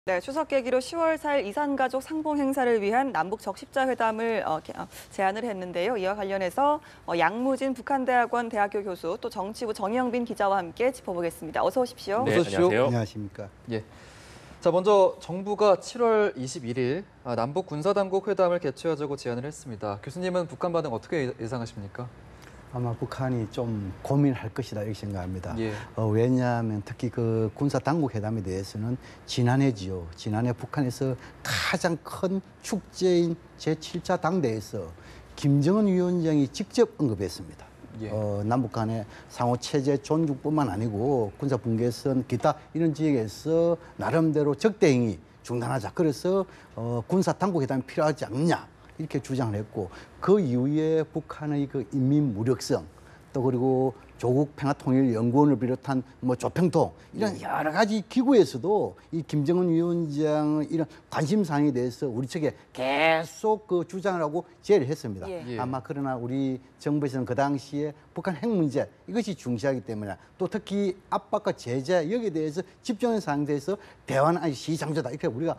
네, 추석 계기로 10월 4일 이산가족 상봉 행사를 위한 남북 적십자 회담을 제안을 했는데요. 이와 관련해서 양무진 북한대학원 대학교 교수 또 정치부 정영빈 기자와 함께 짚어보겠습니다. 어서 오십시오. 네, 안녕하세요. 안녕하십니까. 예. 자, 먼저 정부가 7월 21일 남북 군사당국 회담을 개최하자고 제안을 했습니다. 교수님은 북한 반응 어떻게 예상하십니까? 아마 북한이 좀 고민할 것이다 이렇게 생각합니다. 예. 왜냐하면 특히 그 군사 당국 회담에 대해서는 지난해지요. 지난해 북한에서 가장 큰 축제인 제7차 당대에서 김정은 위원장이 직접 언급했습니다. 예. 남북 간의 상호 체제 존중뿐만 아니고 군사 분계선 기타 이런 지역에서 나름대로 적대 행위 중단하자. 그래서 군사 당국 회담이 필요하지 않느냐. 이렇게 주장을 했고 그 이후에 북한의 그 인민 무력성 또 그리고 조국 평화통일연구원을 비롯한 뭐 조평통 이런 여러 가지 기구에서도 이 김정은 위원장의 이런 관심사항에 대해서 우리 측에 계속 그 주장을 하고 제의를 했습니다. 예. 아마 그러나 우리 정부에서는 그 당시에 북한 핵 문제 이것이 중시하기 때문에 또 특히 압박과 제재 여기에 대해서 집중한 상태에서 대화는 아니 시장조다 이렇게 우리가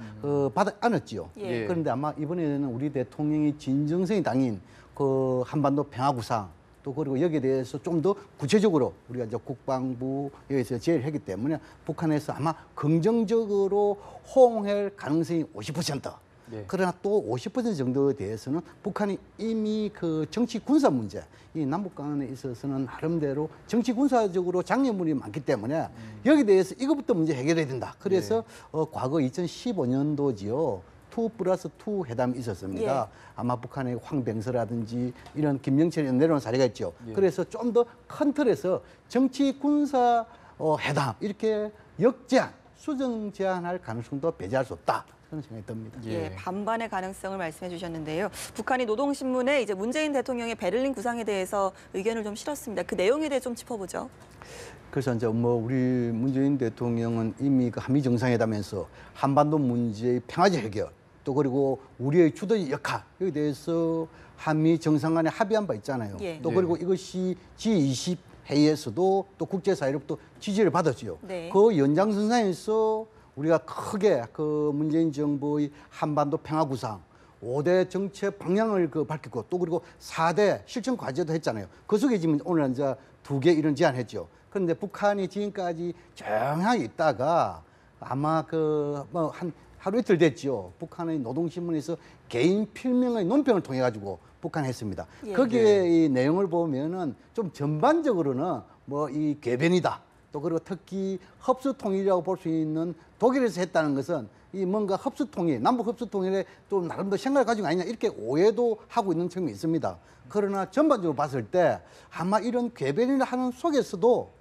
받아 안았지요. 예. 그런데 아마 이번에는 우리 대통령이 진정성이 담긴 그 한반도 평화구상 또 그리고 여기에 대해서 좀 더 구체적으로 우리가 이제 국방부에서 제의를 했기 때문에 북한에서 아마 긍정적으로 호응할 가능성이 50%. 예. 그러나 또 50% 정도에 대해서는 북한이 이미 그 정치 군사 문제, 이 남북 간에 있어서는 나름대로 정치 군사적으로 장애물이 많기 때문에 여기에 대해서 이것부터 문제 해결해야 된다. 그래서 과거 2015년도지요. 2+2 회담이 있었습니다. 예. 아마 북한의 황병서라든지 이런 김영철이 내려온 사례가 있죠. 예. 그래서 좀 더 큰 틀에서 정치 군사 회담 이렇게 역제한, 수정 제한할 가능성도 배제할 수 없다. 그런 생각이 듭니다. 예, 반반의 가능성을 말씀해 주셨는데요. 북한이 노동신문에 이제 문재인 대통령의 베를린 구상에 대해서 의견을 좀 실었습니다. 그 내용에 대해 좀 짚어보죠. 그래서 이제 뭐 우리 문재인 대통령은 이미 그 한미 정상회담에서 한반도 문제의 평화적 해결 또 그리고 우리의 주도적 역할 여기에 대해서 한미 정상 간에 합의한 바 있잖아요. 예. 또 그리고 이것이 G20 회의에서도 또 국제사회로부터 지지를 받았죠. 네. 그 연장선상에서 우리가 크게 그 문재인 정부의 한반도 평화구상 5대 정책 방향을 그 밝혔고 또 그리고 4대 실천 과제도 했잖아요. 그 속에 지금 오늘 이제 2개 이런 제안했죠. 그런데 북한이 지금까지 조용하게 있다가 아마 그 뭐 한 하루 이틀 됐죠. 북한의 노동신문에서 개인 필명의 논평을 통해 가지고 북한했습니다. 예. 거기에 이 내용을 보면은 좀 전반적으로는 뭐 이 궤변이다. 또 그리고 특히 흡수통일이라고 볼 수 있는 독일에서 했다는 것은 이 뭔가 흡수통일, 남북 흡수통일에 좀 나름대로 생각을 가지고 아니냐 이렇게 오해도 하고 있는 측면이 있습니다. 그러나 전반적으로 봤을 때 아마 이런 궤변을 하는 속에서도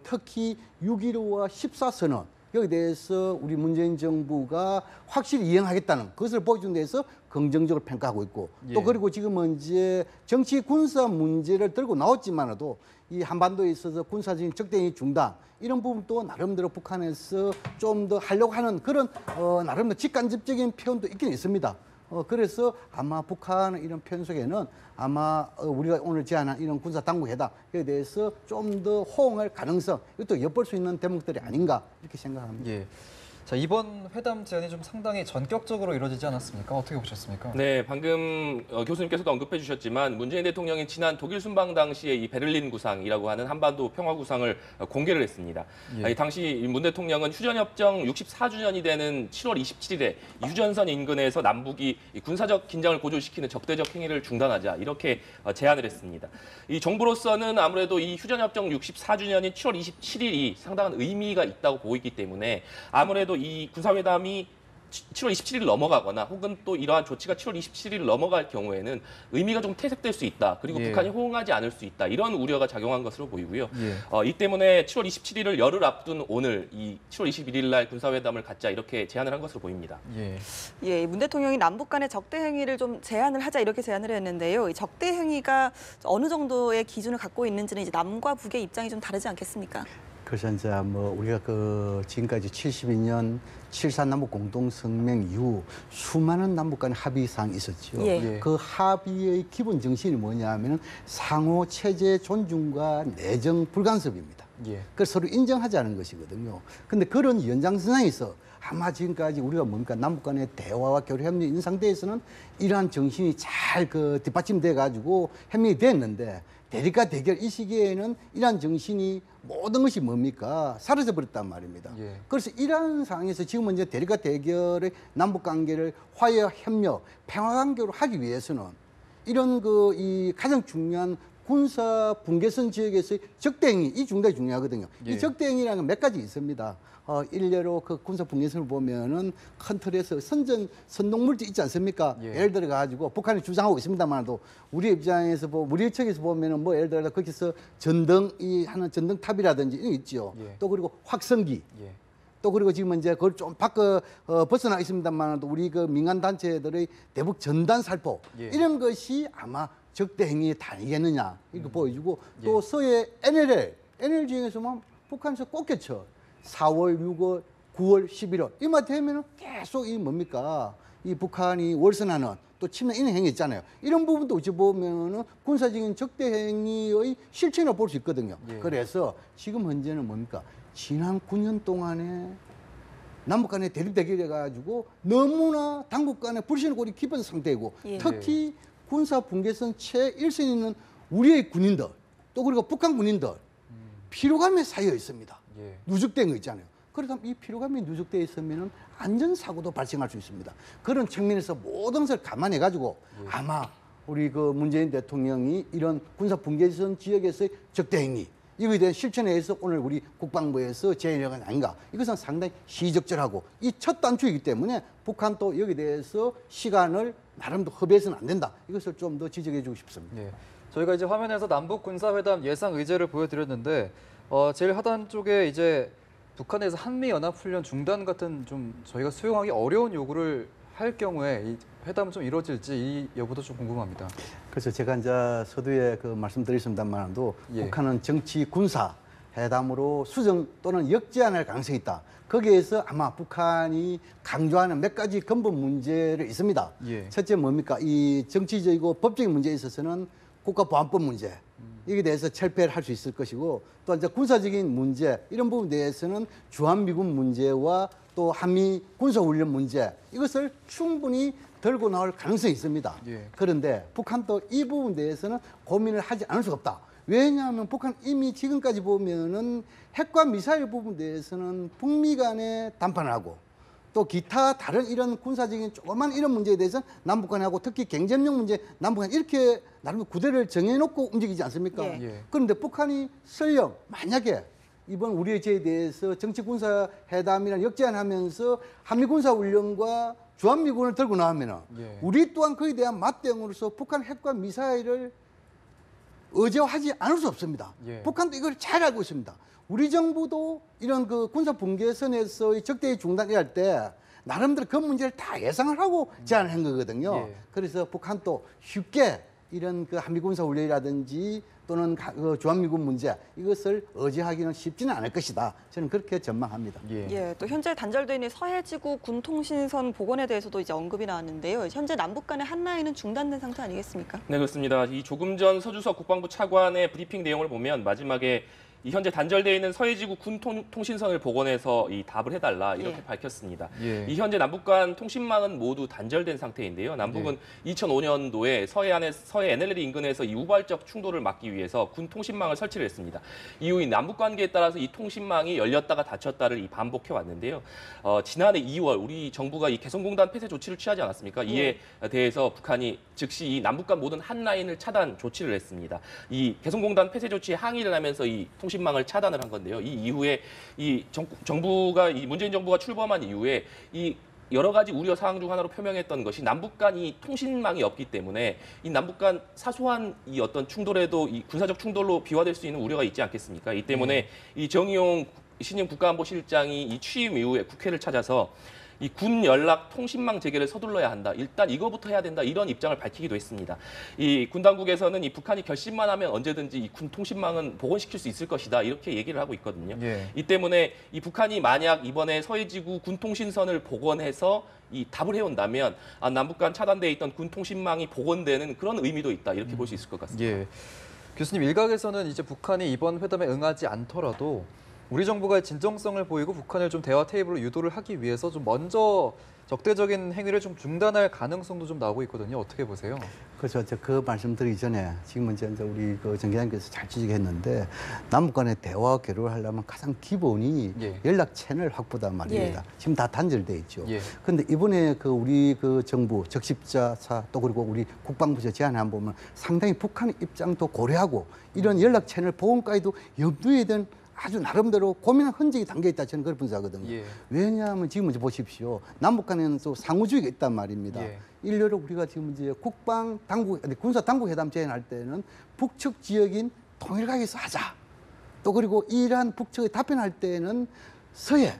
특히 6.15와 14선언 여기에 대해서 우리 문재인 정부가 확실히 이행하겠다는 그것을 보여준 데서 긍정적으로 평가하고 있고 예. 또 그리고 지금은 이제 정치 군사 문제를 들고 나왔지만도 이 한반도에 있어서 군사적인 적대행위 중단 이런 부분도 나름대로 북한에서 좀 더 하려고 하는 그런 나름대로 직간접적인 표현도 있긴 있습니다. 그래서 아마 북한의 이런 표현 속에는 아마 우리가 오늘 제안한 이런 군사 당국 회담에 대해서 좀 더 호응할 가능성 이것도 엿볼 수 있는 대목들이 아닌가 이렇게 생각합니다. 예. 자, 이번 회담 제안이 좀 상당히 전격적으로 이루어지지 않았습니까? 어떻게 보셨습니까? 네, 방금 교수님께서도 언급해 주셨지만 문재인 대통령이 지난 독일 순방 당시에 이 베를린 구상이라고 하는 한반도 평화 구상을 공개를 했습니다. 예. 당시 문 대통령은 휴전협정 64주년이 되는 7월 27일에 휴전선 인근에서 남북이 군사적 긴장을 고조시키는 적대적 행위를 중단하자 이렇게 제안을 했습니다. 이 정부로서는 아무래도 이 휴전협정 64주년인 7월 27일이 상당한 의미가 있다고 보이기 때문에 아무래도 이 군사회담이 7월 27일 넘어가거나 혹은 또 이러한 조치가 7월 27일 넘어갈 경우에는 의미가 좀 퇴색될 수 있다. 그리고 예. 북한이 호응하지 않을 수 있다. 이런 우려가 작용한 것으로 보이고요. 예. 이 때문에 7월 27일을 열흘 앞둔 오늘 이 7월 21일 날 군사회담을 갖자 이렇게 제안을 한 것으로 보입니다. 예. 예, 문 대통령이 남북 간의 적대 행위를 좀 제한을 하자 이렇게 제안을 했는데요. 이 적대 행위가 어느 정도의 기준을 갖고 있는지는 이제 남과 북의 입장이 좀 다르지 않겠습니까? 그래서 이제 뭐 우리가 그 지금까지 72년 7.4 남북 공동성명 이후 수많은 남북 간의 합의사항이 있었죠. 예. 그 합의의 기본 정신이 뭐냐면 상호 체제 존중과 내정 불간섭입니다. 예. 그걸 서로 인정하자는 것이거든요. 근데 그런 연장선상에서 아마 지금까지 우리가 뭡니까 남북 간의 대화와 교류 협력 있는 상태에서는 이러한 정신이 잘 뒷받침돼 가지고 협력이 됐는데 대립과 대결 이 시기에는 이러한 정신이 모든 것이 뭡니까 사라져 버렸단 말입니다. 예. 그래서 이러한 상황에서 지금은 이제 대립과 대결의 남북 관계를 화해와 협력, 평화 관계로 하기 위해서는 이런 이 가장 중요한 군사 분계선 지역에서의 적대행위 이 중대히 중요하거든요. 예. 이 적대행위라는 건 몇 가지 있습니다. 일례로 그 군사 분계선을 보면은 큰 틀에서 선동물질 있지 않습니까? 예. 예를 들어 가지고 북한이 주장하고 있습니다만도 우리 입장에서 우리 측에서 보면은 뭐 예를 들어 거기서 전등이 하는 전등탑이라든지 이런 거 있지요. 예. 또 그리고 확성기. 예. 또 그리고 지금 이제 그걸 좀 벗어나 있습니다만도 우리 그 민간 단체들의 대북 전단 살포 예. 이런 것이 아마 적대 행위에 다니겠느냐 이렇게 보여주고 예. 또 서해 NLL 지역에서만 북한에서 꽂혔죠. 4월, 6월, 9월, 11월 이마 되면은 계속 이 뭡니까 이 북한이 월선하는 또 침해 이런 행위 있잖아요. 이런 부분도 어찌 보면은 군사적인 적대 행위의 실체로 볼 수 있거든요. 예. 그래서 지금 현재는 뭡니까 지난 9년 동안에 남북 간의 대립 대결해 가지고 너무나 당국 간의 불신의 골이 깊은 상태이고 예. 특히 군사 분계선 최일선에 있는 우리의 군인들 또 그리고 북한 군인들 피로감에 쌓여 있습니다. 예. 누적된 거 있잖아요. 그렇다면 이 피로감이 누적되어 있으면 안전사고도 발생할 수 있습니다. 그런 측면에서 모든 것을 감안해 가지고 아마 우리 그 문재인 대통령이 이런 군사 분계선 지역에서의 적대 행위 이거에 대한 실천에 의해서 오늘 우리 국방부에서 제안한 건 아닌가. 이것은 상당히 시적절하고 이 첫 단추이기 때문에 북한도 여기에 대해서 시간을 나름대로 허비해서는 안 된다. 이것을 좀 더 지적해 주고 싶습니다. 예. 저희가 이제 화면에서 남북 군사회담 예상 의제를 보여드렸는데 제일 하단 쪽에 이제 북한에서 한미 연합 훈련 중단 같은 좀 저희가 수용하기 어려운 요구를 할 경우에 이 회담은 좀 이루어질지 이 여부도 좀 궁금합니다. 그래서 제가 이제 서두에 말씀드렸습니다만도 예. 북한은 정치 군사 회담으로 수정 또는 역제안할 가능성이 있다. 거기에서 아마 북한이 강조하는 몇 가지 근본 문제를 있습니다. 예. 첫째 뭡니까? 이 정치적이고 법적인 문제에 있어서는 국가보안법 문제 이에 대해서 철폐를 할 수 있을 것이고 또 이제 군사적인 문제 이런 부분에 대해서는 주한미군 문제와 또 한미 군사훈련 문제 이것을 충분히 들고 나올 가능성이 있습니다. 예. 그런데 북한도 이 부분에 대해서는 고민을 하지 않을 수가 없다. 왜냐하면 북한 이미 지금까지 보면은 핵과 미사일 부분에 대해서는 북미 간에 담판을 하고 또 기타 다른 이런 군사적인 조그만 이런 문제에 대해서는 남북 간에 하고 특히 경제력 문제 남북 간 이렇게 나름 구대를 정해놓고 움직이지 않습니까? 예. 예. 그런데 북한이 설령 만약에 이번 우리의 제에 대해서 정치군사회담이나 역제안하면서 한미군사훈련과 주한미군을 들고 나오면은 예. 우리 또한 그에 대한 맞대응으로서 북한 핵과 미사일을 의제화하지 않을 수 없습니다. 예. 북한도 이걸 잘 알고 있습니다. 우리 정부도 이런 그 군사 분계선에서의 적대의 중단을 할 때 나름대로 그 문제를 다 예상을 하고 제안을 한 거거든요. 예. 그래서 북한도 쉽게 이런 그 한미군사 훈련이라든지 또는 그 주한미군 문제 이것을 의지하기는 쉽지는 않을 것이다. 저는 그렇게 전망합니다. 예. 예, 또 현재 단절돼 있는 서해지구 군통신선 복원에 대해서도 이제 언급이 나왔는데요. 현재 남북 간의 한 라인은 중단된 상태 아니겠습니까? 네, 그렇습니다. 이 조금 전 서주석 국방부 차관의 브리핑 내용을 보면 마지막에 이 현재 단절되어 있는 서해지구 군통신선을 복원해서 이 답을 해달라 이렇게 예. 밝혔습니다. 예. 이 현재 남북 간 통신망은 모두 단절된 상태인데요. 남북은 2005년도에 서해 NLL 인근에서 이 우발적 충돌을 막기 위해서 군 통신망을 설치를 했습니다. 이후 이 남북 관계에 따라서 이 통신망이 열렸다가 닫혔다를 이 반복해 왔는데요. 지난해 2월 우리 정부가 이 개성공단 폐쇄 조치를 취하지 않았습니까? 이에 대해서 북한이 즉시 이 남북 간 모든 한 라인을 차단 조치를 했습니다. 이 개성공단 폐쇄 조치에 항의를 하면서 이 통신망을 차단을 한 건데요. 이 이후에 이 정부가 이 문재인 정부가 출범한 이후에 이 여러 가지 우려 사항 중 하나로 표명했던 것이 남북 간 이 통신망이 없기 때문에 이 남북 간 사소한 이 어떤 충돌에도 이 군사적 충돌로 비화될 수 있는 우려가 있지 않겠습니까? 이 때문에 이 정의용 신임 국가안보실장이 이 취임 이후에 국회를 찾아서 이 군 연락 통신망 재개를 서둘러야 한다. 일단 이거부터 해야 된다. 이런 입장을 밝히기도 했습니다. 이 군 당국에서는 이 북한이 결심만 하면 언제든지 이 군 통신망은 복원시킬 수 있을 것이다. 이렇게 얘기를 하고 있거든요. 예. 이 때문에 이 북한이 만약 이번에 서해지구 군 통신선을 복원해서 이 답을 해온다면 남북 간 차단돼 있던 군 통신망이 복원되는 그런 의미도 있다. 이렇게 볼 수 있을 것 같습니다. 예. 교수님 일각에서는 이제 북한이 이번 회담에 응하지 않더라도 우리 정부가 진정성을 보이고 북한을 좀 대화 테이블로 유도를 하기 위해서 좀 먼저 적대적인 행위를 좀 중단할 가능성도 좀 나오고 있거든요. 어떻게 보세요? 그렇죠. 그 말씀드리기 전에 지금 이제 우리 정 기자님께서 잘 지적했는데 남북 간의 대화와 교류를 하려면 가장 기본이 예. 연락 채널 확보다 말입니다. 예. 지금 다 단절돼 있죠. 예. 그런데 이번에 우리 정부 적십자사 또 그리고 우리 국방부에서 제안을 한번 보면 상당히 북한의 입장도 고려하고 이런 연락 채널 보건까지도 염두에 둔 아주 나름대로 고민한 흔적이 담겨 있다 저는 그렇게 분석하거든요. 예. 왜냐하면 지금 이제 보십시오. 남북 간에는 또 상호주의가 있단 말입니다. 예. 일례로 우리가 지금 이제 국방 당국, 군사 당국 회담 제안할 때는 북측 지역인 통일각에서 하자. 또 그리고 이러한 북측의 답변할 때는 서해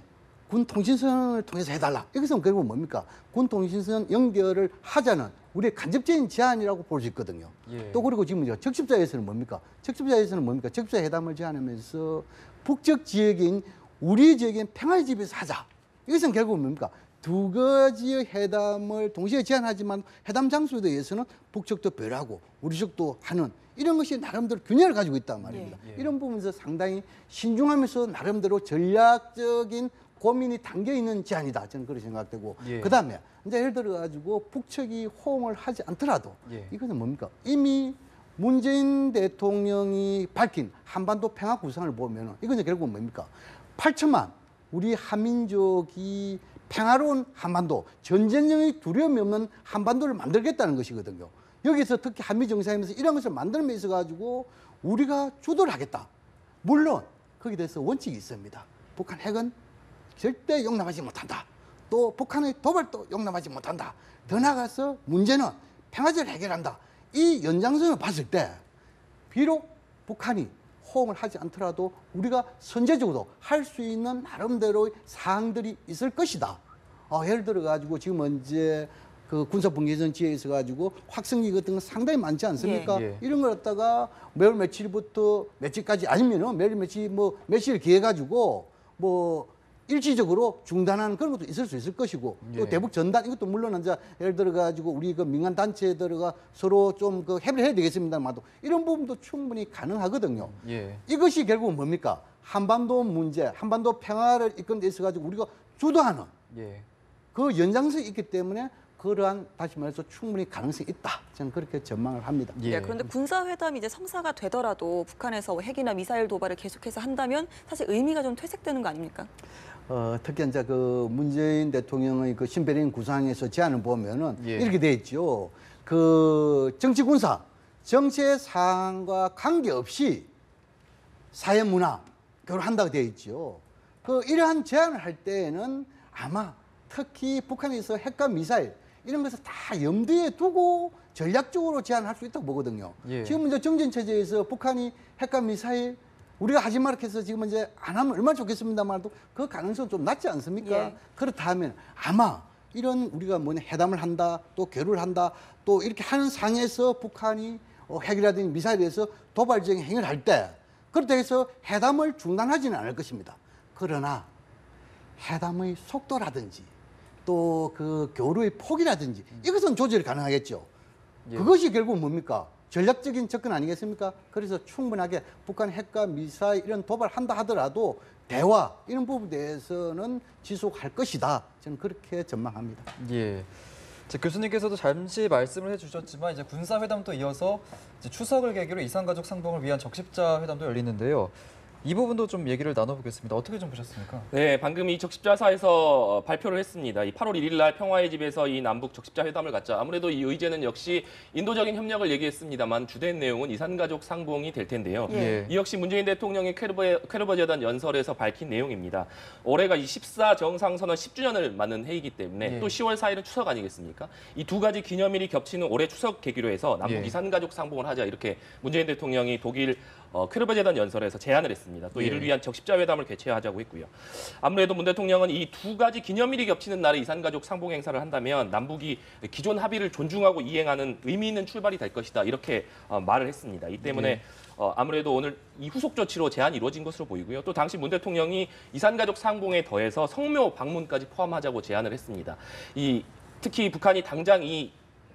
군 통신선을 통해서 해달라. 이것은 결국 뭡니까? 군 통신선 연결을 하자는 우리의 간접적인 제안이라고 볼 수 있거든요. 예. 또 그리고 지금 이제 적십자에서는 뭡니까? 적십자에서는 뭡니까? 적십자 회담을 제안하면서 북측 지역인 우리 지역인 평화의 집에서 하자. 이것은 결국 뭡니까? 두 가지의 회담을 동시에 제안하지만 회담 장소에 대해서는 북측도 배려하고 우리 측도 하는 이런 것이 나름대로 균형을 가지고 있단 말입니다. 예. 이런 부분에서 상당히 신중하면서 나름대로 전략적인 고민이 담겨 있는 제안이다. 저는 그렇게 생각되고 예. 그다음에 이제 예를 들어 가지고 북측이 호응을 하지 않더라도 예. 이것은 뭡니까? 이미 문재인 대통령이 밝힌 한반도 평화 구상을 보면 이건 결국 뭡니까? 8천만 우리 한민족이 평화로운 한반도, 전쟁의 두려움이 없는 한반도를 만들겠다는 것이거든요. 여기서 특히 한미 정상회담에서 이런 것을 만들면 있어 가지고 우리가 주도를 하겠다. 물론 거기에 대해서 원칙이 있습니다. 북한 핵은 절대 용납하지 못한다. 또 북한의 도발도 용납하지 못한다. 더 나아가서 문제는 평화적으로 해결한다. 이 연장선을 봤을 때 비록 북한이 호응을 하지 않더라도 우리가 선제적으로 할 수 있는 나름대로의 사항들이 있을 것이다. 예를 들어 가지고 지금 이제 그 군사분계선 지에 있어 가지고 확성기 같은 거 상당히 많지 않습니까? 예. 이런 걸 갖다가 매월 며칠부터 며칠까지 아니면은 매일 며칠 뭐 며칠 기해 가지고 뭐 일시적으로 중단하는 그런 것도 있을 수 있을 것이고 또 예. 대북 전단 이것도 물론 이제 예를 들어 가지고 우리 그 민간 단체들과 서로 좀 그 협의를 해야 되겠습니다만도 이런 부분도 충분히 가능하거든요. 예. 이것이 결국은 뭡니까? 한반도 문제, 한반도 평화를 이끌는 데 있어 가지고 우리가 주도하는 예. 그 연장선이 있기 때문에 그러한 다시 말해서 충분히 가능성이 있다. 저는 그렇게 전망을 합니다. 예. 그런데 군사회담이 이제 성사가 되더라도 북한에서 핵이나 미사일 도발을 계속해서 한다면 사실 의미가 좀 퇴색되는 거 아닙니까? 특히 이제 그 문재인 대통령의 그 신베린 구상에서 제안을 보면은 예. 이렇게 돼 있죠. 그 정치 군사, 정치의 사항과 관계없이 사회 문화 교류한다고 되어 있죠. 그 이러한 제안을 할 때에는 아마 특히 북한에서 핵과 미사일 이런 것을 다 염두에 두고 전략적으로 제안할 수 있다고 보거든요. 예. 지금 이제 정전 체제에서 북한이 핵과 미사일 우리가 하지 말라 해서 지금 이제 안 하면 얼마나 좋겠습니다만도 그 가능성 좀 낮지 않습니까? 예. 그렇다면 아마 이런 우리가 회담을 한다, 또 교류를 한다, 또 이렇게 하는 상에서 북한이 핵이라든지 미사일에서 도발적인 행위를 할 때 그렇다고 해서 회담을 중단하지는 않을 것입니다. 그러나 회담의 속도라든지 또 그 교류의 폭이라든지 이것은 조절이 가능하겠죠. 예. 그것이 결국 뭡니까? 전략적인 접근 아니겠습니까? 그래서 충분하게 북한 핵과 미사일 이런 도발한다 하더라도 대화 이런 부분에 대해서는 지속할 것이다. 저는 그렇게 전망합니다. 예. 이제 교수님께서도 잠시 말씀을 해주셨지만 이제 군사회담도 이어서 이제 추석을 계기로 이산가족 상봉을 위한 적십자 회담도 열리는데요. 이 부분도 좀 얘기를 나눠보겠습니다. 어떻게 좀 보셨습니까? 네, 방금 이 적십자사에서 발표를 했습니다. 이 8월 1일 날 평화의 집에서 이 남북 적십자 회담을 갖자. 아무래도 이 의제는 역시 인도적인 협력을 얘기했습니다만 주된 내용은 이산가족 상봉이 될 텐데요. 예. 이 역시 문재인 대통령이 퀘르버 재단 연설에서 밝힌 내용입니다. 올해가 이 14 정상선언 10주년을 맞는 해이기 때문에 예. 또 10월 4일은 추석 아니겠습니까? 이 두 가지 기념일이 겹치는 올해 추석 계기로 해서 남북 예. 이산가족 상봉을 하자 이렇게 문재인 대통령이 독일 퀘르버 재단 연설에서 제안을 했습니다. 또 이를 예. 위한 적십자 회담을 개최하자고 했고요. 아무래도 문 대통령은 이 두 가지 기념일이 겹치는 날에 이산가족 상봉 행사를 한다면 남북이 기존 합의를 존중하고 이행하는 의미 있는 출발이 될 것이다. 이렇게 말을 했습니다. 이 때문에 아무래도 오늘 이 후속 조치로 제안이 이루어진 것으로 보이고요. 또 당시 문 대통령이 이산가족 상봉에 더해서 성묘 방문까지 포함하자고 제안을 했습니다. 특히 북한이 당장 이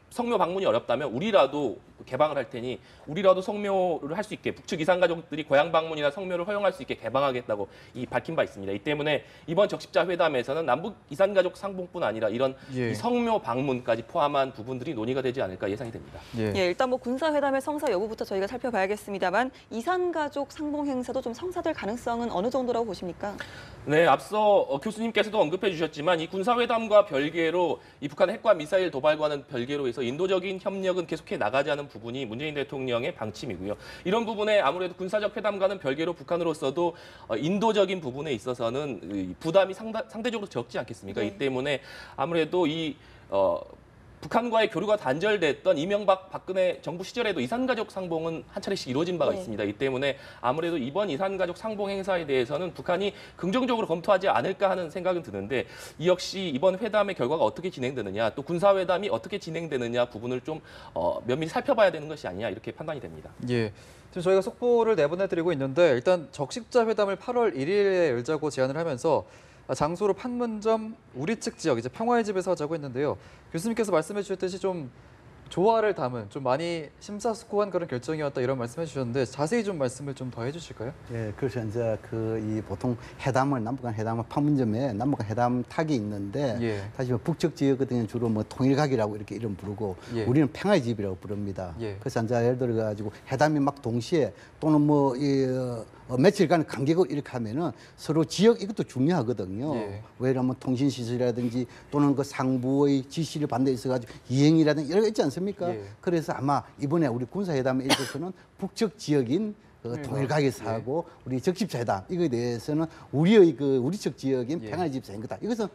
성묘 방문이 어렵다면 우리라도 또 개방을 할 테니 우리라도 성묘를 할 수 있게 북측 이산 가족들이 고향 방문이나 성묘를 허용할 수 있게 개방하겠다고 밝힌 바 있습니다. 이 때문에 이번 적십자 회담에서는 남북 이산 가족 상봉뿐 아니라 이런 예. 이 성묘 방문까지 포함한 부분들이 논의가 되지 않을까 예상이 됩니다. 예. 예, 일단 뭐 군사회담의 성사 여부부터 저희가 살펴봐야겠습니다만 이산가족 상봉 행사도 좀 성사될 가능성은 어느 정도라고 보십니까? 네, 앞서 교수님께서도 언급해 주셨지만 이 군사회담과 별개로 이 북한 핵과 미사일 도발과는 별개로 해서 인도적인 협력은 계속해 나가자는 부분이 문재인 대통령의 방침이고요. 이런 부분에 아무래도 군사적 회담과는 별개로 북한으로서도 인도적인 부분에 있어서는 부담이 상대적으로 적지 않겠습니까? 네. 이 때문에 아무래도 북한과의 교류가 단절됐던 이명박 박근혜 정부 시절에도 이산가족 상봉은 한 차례씩 이루어진 바가 네. 있습니다. 이 때문에 아무래도 이번 이산가족 상봉 행사에 대해서는 북한이 긍정적으로 검토하지 않을까 하는 생각은 드는데 이 역시 이번 회담의 결과가 어떻게 진행되느냐 또 군사회담이 어떻게 진행되느냐 부분을 좀 면밀히 살펴봐야 되는 것이 아니냐 이렇게 판단이 됩니다. 예. 지금 저희가 속보를 내보내드리고 있는데 일단 적십자 회담을 8월 1일에 열자고 제안을 하면서 장소로 판문점 우리 측 지역 이제 평화의 집에서 하자고 했는데요. 교수님께서 말씀해 주셨듯이 좀 조화를 담은 좀 많이 심사숙고한 그런 결정이었다 이런 말씀해 주셨는데 자세히 좀 말씀을 좀 더 해주실까요? 예, 그래서 이제 이 보통 회담을 남북한 회담을 판문점에 남북한 회담 탁이 있는데 예. 다시 북측 지역 같은 경우는 주로 뭐 통일각이라고 이렇게 이름 부르고 예. 우리는 평화의 집이라고 부릅니다. 예. 그래서 이제 예를 들어 가지고 회담이 막 동시에 또는 며칠간 간격을 이렇게 하면은 서로 지역 이것도 중요하거든요. 예. 왜냐하면 통신 시설이라든지 또는 그 상부의 지시를 받는 데 있어 가지고 이행이라든지 이런 거 있지 않습니까? 예. 그래서 아마 이번에 우리 군사회담에 있어서는 북측 지역인 통일각에서 예. 하고 우리 적십자 회담 이거에 대해서는 우리의 우리 측 지역인 예. 평화의 집사인 거다. 이것은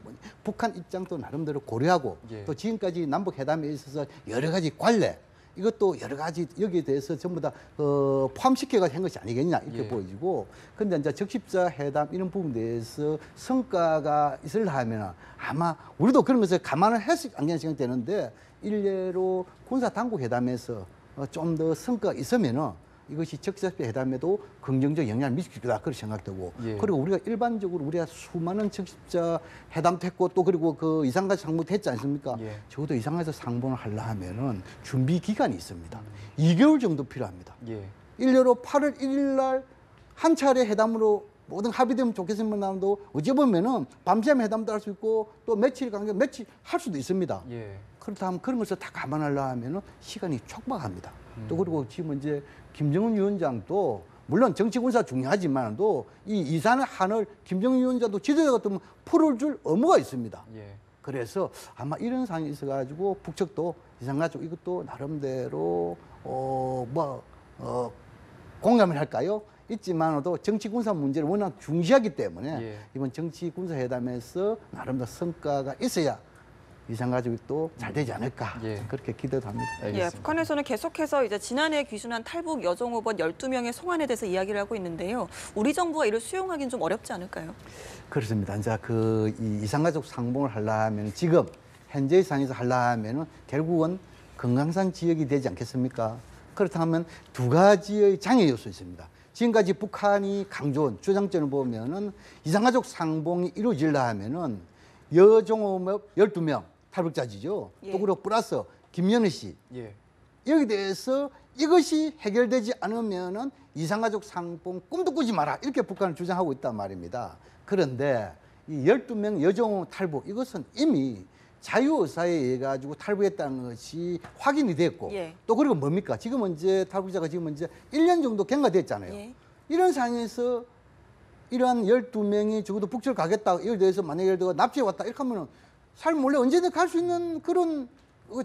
북한 입장도 나름대로 고려하고 예. 또 지금까지 남북 회담에 있어서 여러 가지 관례 이것도 여러 가지 여기에 대해서 전부 다 포함시켜가지고 한 것이 아니겠냐 이렇게 예. 보여지고 근데 이제 적십자 회담 이런 부분에 대해서 성과가 있으려면 아마 우리도 그런 것을 감안을 해서 안견 시간 되는데 일례로 군사 당국 회담에서 좀 더 성과가 있으면은 이것이 적십자 회담에도 긍정적 영향을 미칠 거다 그렇게 생각되고 예. 그리고 우리가 일반적으로 우리가 수많은 적십자 회담도 했고 또 그리고 그 이산가족 상봉도 했지 않습니까? 예. 적어도 이산가족 상봉을 하려 하면은 준비 기간이 있습니다. 2개월 정도 필요합니다. 예. 일례로 8월 1일 날 한 차례 회담으로 모든 합의되면 좋겠으면 나도 어찌 보면은 밤샘 회담도 할 수 있고 또 며칠 간격 며칠 할 수도 있습니다. 예. 그렇다면 그런 것을 다 감안하려 하면은 시간이 촉박합니다. 또 그리고 지금 이제 김정은 위원장도 물론 정치 군사 중요하지만도 이 이산의 한을 김정은 위원장도 지도자 같으면 풀어줄 의무가 있습니다. 예. 그래서 아마 이런 상황이 있어가지고 북측도 이산가족 이것도 나름대로 공감을 할까요? 있지만도 정치 군사 문제를 워낙 중시하기 때문에 예. 이번 정치 군사 회담에서 나름대로 성과가 있어야 이산가족이 또 잘 되지 않을까 예. 그렇게 기대도 합니다. 예, 알겠습니다. 북한에서는 계속해서 이제 지난해 귀순한 탈북 여종업원 12명의 송환에 대해서 이야기를 하고 있는데요. 우리 정부가 이를 수용하기는 좀 어렵지 않을까요? 그렇습니다. 이제 이 이산가족 상봉을 하려면 지금 현재의 상황에서 하려면은 결국은 금강산 지역이 되지 않겠습니까? 그렇다면 두 가지의 장애 요소 있습니다. 지금까지 북한이 강조한 주장점을 보면은 이산가족 상봉이 이루어지려면은 여종업원 12명 탈북자지죠. 예. 또 그리고 플러스 김연희 씨 예. 여기 대해서 이것이 해결되지 않으면은 이산가족 상봉 꿈도 꾸지 마라 이렇게 북한은 주장하고 있단 말입니다. 그런데 이 12명 여종 탈북 이것은 이미 자유의사에 의해 가지고 탈북했다는 것이 확인이 됐고 예. 또 그리고 뭡니까? 지금은 이제 탈북자가 지금 이제 1년 정도 경과됐잖아요. 예. 이런 상황에서 이러한 12명이 적어도 북측 가겠다 이에 대해서 만약에 예를 들어 납치해 왔다 이렇게 하면은 삶 원래 언제든 갈 수 있는 그런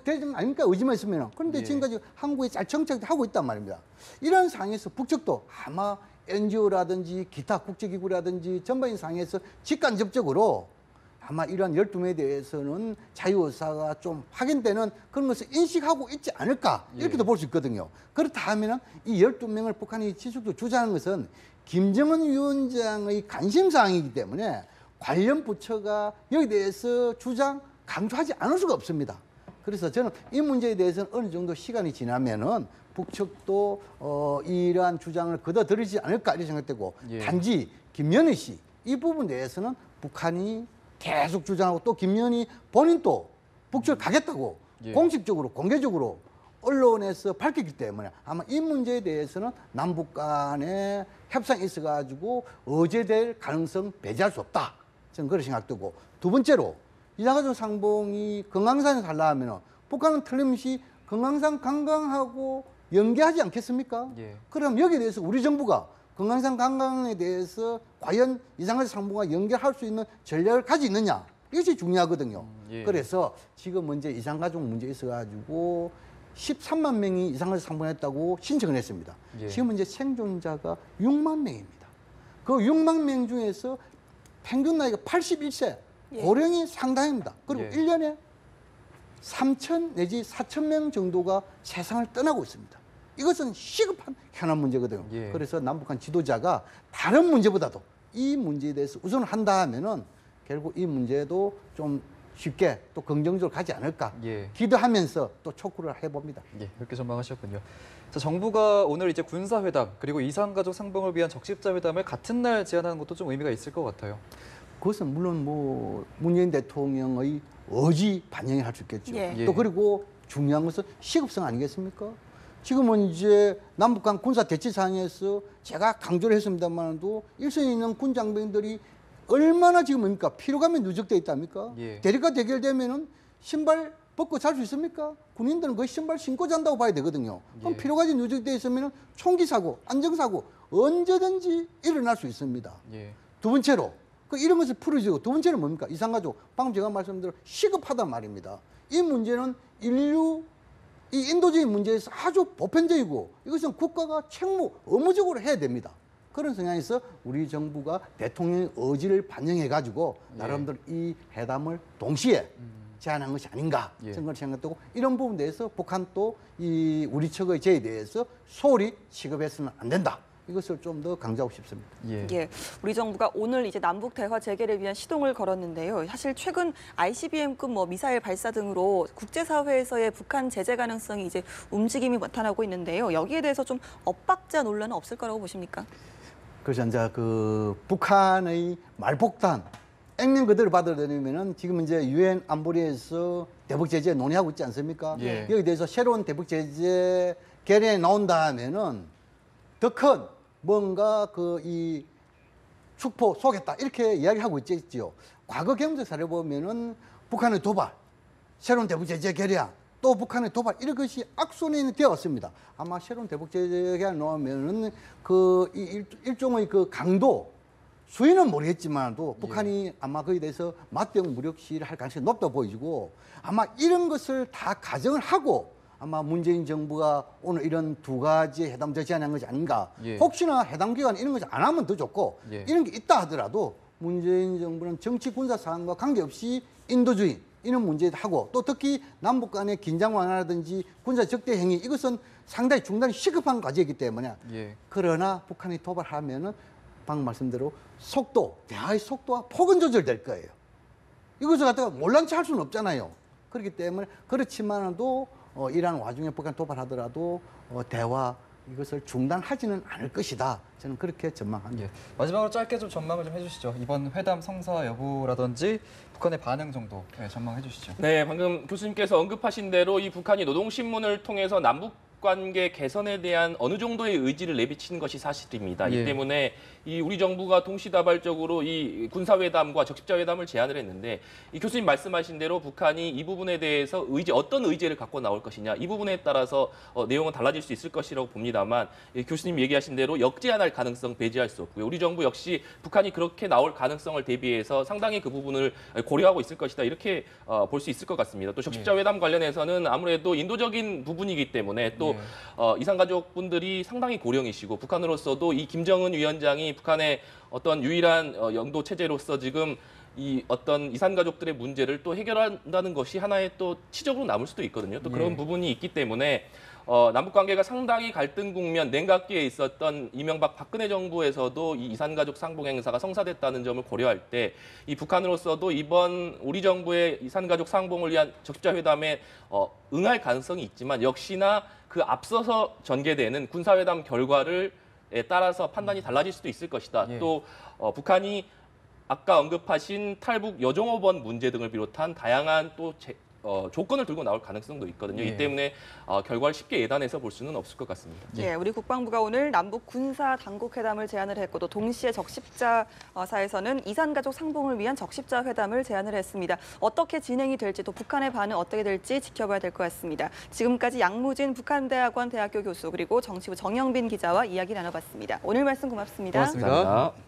대전 아닙니까? 의지만 있으면. 그런데 예. 지금까지 한국에 잘 정착하고 있단 말입니다. 이런 상황에서 북측도 아마 NGO라든지 기타 국제기구라든지 전반적인 상황에서 직간접적으로 아마 이러한 12명에 대해서는 자유의사가 좀 확인되는 그런 것을 인식하고 있지 않을까 이렇게도 볼 수 있거든요. 그렇다 하면 이 12명을 북한이 지속적으로 주장하는 것은 김정은 위원장의 관심사항이기 때문에 관련 부처가 여기에 대해서 주장 강조하지 않을 수가 없습니다. 그래서 저는 이 문제에 대해서는 어느 정도 시간이 지나면은 북측도 이러한 주장을 거둬들이지 않을까 이렇게 생각되고 예. 단지 김연희 씨 이 부분에 대해서는 북한이 계속 주장하고 또 김연희 본인도 북측 가겠다고 예. 공식적으로 공개적으로 언론에서 밝혔기 때문에 아마 이 문제에 대해서는 남북 간에 협상이 있어가지고 어제될 가능성 배제할 수 없다. 저는 그렇게 생각되고, 두 번째로 이산가족 상봉이 금강산에 살려면 북한은 틀림없이 금강산 관광하고 연계하지 않겠습니까? 예. 그럼 여기에 대해서 우리 정부가 금강산 관광에 대해서 과연 이산가족 상봉과 연결할 수 있는 전략을 가지고 있느냐, 이것이 중요하거든요. 예. 그래서 지금 문제 이산가족 문제 있어가지고 13만 명이 이산가족 상봉했다고 신청을 했습니다. 예. 지금 이제 생존자가 6만 명입니다. 그 6만 명 중에서 평균 나이가 81세, 예. 고령이 상당합니다. 그리고 예. 1년에 3천 내지 4천 명 정도가 세상을 떠나고 있습니다. 이것은 시급한 현안 문제거든요. 예. 그래서 남북한 지도자가 다른 문제보다도 이 문제에 대해서 우선을 한다 하면은 결국 이 문제도 좀 쉽게 또 긍정적으로 가지 않을까 예. 기대하면서 또 촉구를 해봅니다. 예, 그렇게 전망하셨군요. 자, 정부가 오늘 이제 군사회담 그리고 이산가족 상봉을 위한 적십자회담을 같은 날 제안하는 것도 좀 의미가 있을 것 같아요. 그것은 물론 뭐 문재인 대통령의 의지 반영을 할 수 있겠죠. 예. 또 그리고 중요한 것은 시급성 아니겠습니까? 지금은 이제 남북 간 군사 대치상에서 제가 강조를 했습니다만도 일선에 있는 군 장병들이 얼마나 지금 뭡니까? 피로감이 누적돼 있답니까? 예. 대립과 대결되면은 신발 벗고 잘 수 있습니까? 군인들은 그 신발 신고 잔다고 봐야 되거든요. 그럼 예. 피로감이 누적돼 있으면은 총기 사고, 안정 사고 언제든지 일어날 수 있습니다. 예. 두 번째로 이런 것을 풀어주고, 두 번째는 뭡니까? 이산가족, 방금 제가 말씀드린 시급하단 말입니다. 이 문제는 인류 이 인도적인 문제에서 아주 보편적이고 이것은 국가가 책무 의무적으로 해야 됩니다. 그런 성향에서 우리 정부가 대통령의 의지를 반영해 가지고 예. 나름대로 이 회담을 동시에 제안한 것이 아닌가 예. 저는 그렇게 생각되고, 이런 부분에 대해서 북한 또 이 우리 측의 제의에 대해서 소홀히 취급해서는 안 된다. 이것을 좀 더 강조하고 싶습니다. 예. 예, 우리 정부가 오늘 이제 남북 대화 재개를 위한 시동을 걸었는데요. 사실 최근 ICBM급 미사일 발사 등으로 국제사회에서의 북한 제재 가능성이 이제 움직임이 나타나고 있는데요. 여기에 대해서 좀 엇박자 논란은 없을 거라고 보십니까? 그래서 이제 그 북한의 말폭탄 액면 그대로 받아들이면은 지금 이제 유엔 안보리에서 대북 제재 논의하고 있지 않습니까? 예. 여기에 대해서 새로운 대북 제재 결의에 나온다 하면은 더 큰 뭔가 그 이 축포 쏘겠다 이렇게 이야기하고 있지요. 과거 경제 사례 보면은 북한의 도발, 새로운 대북 제재 결의안, 또 북한의 도발 이런 것이 악순환이 되어 왔습니다. 아마 새로운 대북 제재 결의안 나오면은 그 일종의 그 강도 수위는 모르겠지만도 북한이 아마 거기에 대해서 맞대응 무력 시위를 할 가능성이 높다 보이고, 아마 이런 것을 다 가정을 하고 아마 문재인 정부가 오늘 이런 두 가지 회담을 제안한 것이 아닌가. 예. 혹시나 회담 기간 이런 것이 안 하면 더 좋고, 예. 이런 게 있다 하더라도 문재인 정부는 정치 군사 사안과 관계없이 인도주의 이런 문제도 하고, 또 특히 남북 간의 긴장 완화라든지 군사 적대 행위, 이것은 상당히 중단이 시급한 과제이기 때문에 예. 그러나 북한이 도발하면은 방금 말씀대로 속도, 대화의 속도와 폭은 조절될 거예요. 이것을 갖다가 몰란 채 할 수는 없잖아요. 그렇기 때문에 그렇지만도 이러한 와중에 북한 도발하더라도 대화 이것을 중단하지는 않을 것이다. 저는 그렇게 전망합니다. 예. 마지막으로 짧게 좀 전망을 좀 해주시죠. 이번 회담 성사 여부라든지 북한의 반응 정도 전망해 주시죠. 네, 방금 교수님께서 언급하신 대로 이 북한이 노동신문을 통해서 남북 관계 개선에 대한 어느 정도의 의지를 내비치는 것이 사실입니다. 예. 이 때문에 이 우리 정부가 동시다발적으로 이 군사회담과 적십자회담을 제안을 했는데, 이 교수님 말씀하신 대로 북한이 이 부분에 대해서 어떤 의제를 갖고 나올 것이냐, 이 부분에 따라서 내용은 달라질 수 있을 것이라고 봅니다만, 교수님 얘기하신 대로 역제안할 가능성 배제할 수 없고요. 우리 정부 역시 북한이 그렇게 나올 가능성을 대비해서 상당히 그 부분을 고려하고 있을 것이다, 이렇게 볼 수 있을 것 같습니다. 또 적십자회담 관련해서는 아무래도 인도적인 부분이기 때문에 또 이산가족 분들이 상당히 고령이시고, 북한으로서도 이 김정은 위원장이 북한의 어떤 유일한 영도 체제로서 지금 이 어떤 이산가족들의 문제를 또 해결한다는 것이 하나의 또 치적으로 남을 수도 있거든요. 또 그런 부분이 있기 때문에 남북 관계가 상당히 갈등 국면, 냉각기에 있었던 이명박 박근혜 정부에서도 이 이산가족 상봉 행사가 성사됐다는 점을 고려할 때, 이 북한으로서도 이번 우리 정부의 이산가족 상봉을 위한 적십자회담에 응할 가능성이 있지만, 역시나 그 앞서서 전개되는 군사회담 결과를 따라서 판단이 달라질 수도 있을 것이다. 예. 또 북한이 아까 언급하신 탈북 여종업원 문제 등을 비롯한 다양한 또 조건을 들고 나올 가능성도 있거든요. 예. 이 때문에 결과를 쉽게 예단해서 볼 수는 없을 것 같습니다. 예, 우리 국방부가 오늘 남북 군사 당국 회담을 제안을 했고 또 동시에 적십자사에서는 이산가족 상봉을 위한 적십자 회담을 제안을 했습니다. 어떻게 진행이 될지 또 북한의 반응 어떻게 될지 지켜봐야 될 것 같습니다. 지금까지 양무진 북한대학원 대학교 교수 그리고 정치부 정영빈 기자와 이야기 나눠봤습니다. 오늘 말씀 고맙습니다. 고맙습니다. 감사합니다.